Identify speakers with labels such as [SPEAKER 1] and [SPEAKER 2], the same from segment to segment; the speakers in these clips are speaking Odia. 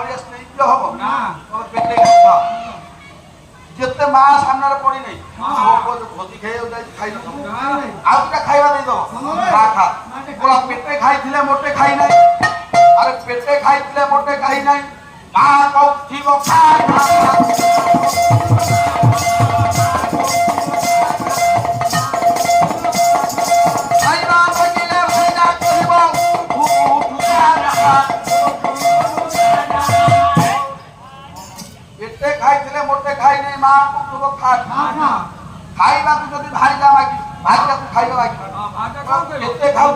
[SPEAKER 1] ଭଳିଆ ସ୍ନେହ ହବ ପେଟେ ଖାଇବା ଯେତେ ମା ସାମ୍ନାରେ ପଡି ନାହିଁ ଭୋଜି ଖାଇବାକୁ ଯାଇଛି ଖାଇ ଆଉ ଗୋଟେ ଖାଇବା ଦେଇଦବ ଖା ଖା ପୁରା ପେଟେ ଖାଇଥିଲେ ମୋଟେ ଖାଇ ନାହିଁ ଆରେ ପେଟେ ଖାଇଥିଲେ ମୋଟେ ଖାଇ ନାହିଁ ମା କହୁଥିବ ଖା ଖାଇବାକୁ ଯଦି ଭାଇଟା ମାଗି ଭାଇଟାକୁ ଖାଇବା ମାଗି କେତେ ଖାଉ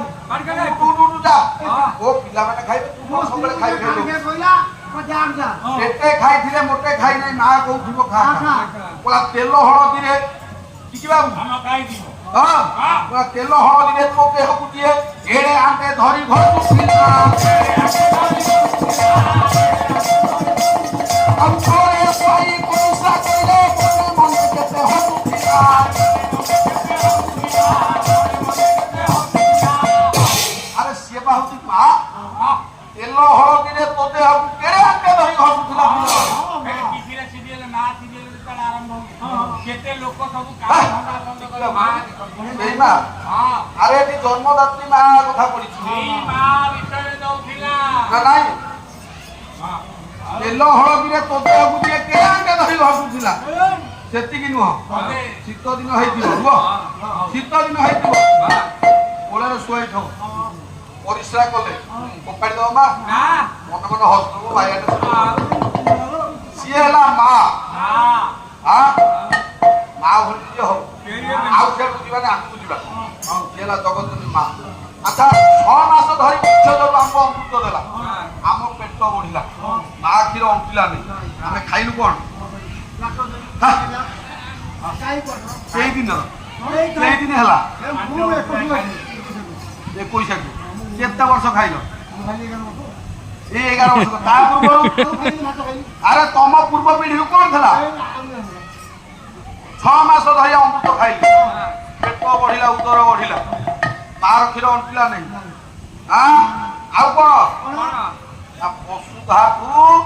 [SPEAKER 1] ଓ ପିଲାମାନେ ଖାଇବେ ତୁ ସବୁବେଳେ ଖାଇବେ କେତେ ଖାଇଥିଲେ ମୋଟେ ଖାଇ ନାହିଁ ମା କହୁଥିବ ଖା ପୁରା ତେଲ ହଳଦୀରେ ଟିକେ ବାବୁ ହଁ ପୁରା ତେଲ ହଳଦୀରେ ତୋ ଦେହକୁ ଦିଏ ଏଡେ ଆଣ୍ଟେ ଧରି ଘରକୁ আরে সে বাহুতি মা তেল হলদিরে তো দেহକୁ কেড়ে আনতে ধরি ঘসুଥିଲା আরে এটি জন্মদাত্রী মা কথা বলিছি নাই তেল হলদিরে তো দেহକୁ দিয়ে কেড়ে আনতে ধরি ঘসুଥିଲା সেতিকি নুহ শীত দিন হয়েছিল শীত দিন হয়েছিল কোଳରେ শুয়াইথাও পরিশ্রা কলে কোপাড়ি দেব মা মনে মনে হসব ভাইয়াটা সিଏ ହେଲା ମା ମା ଭଳି ଯିଏ ହବ ଆଉ ସେଠୁ ଯିବାନି ଆଗକୁ ଯିବା ସିଏ ହେଲା ଜଗତଜନନୀ ମା ଆଚ୍ଛା 6 ମାସ ଧରି ମିଛ ଯୋଉ ଆମକୁ ଅମୃତ ଦେଲା ଆମ ପେଟ ବଢିଲା ମା କ୍ଷୀର ଅଣ୍ଟିଲାନି ଆମେ ଖାଇଲୁ କଣ ସେଇଦିନ ହେଲା 21 କେତେ ବର୍ଷ ଖାଇଲ এই 11 ବର୍ଷ ତା ପୂର୍ବରୁ ଆରେ ତମ ପୂର୍ବ ପିଢିରୁ କଣ ଥିଲା 6 ମାସ ଧରି ଅମୃତ ଖାଇଲି ପେଟ ବଢିଲା ଉଦର ବଢିଲା ତାର କ୍ଷୀର ଅଣ୍ଟିଲା ନାହିଁ ଆଉ କଣ ପଶୁ ତାହାକୁ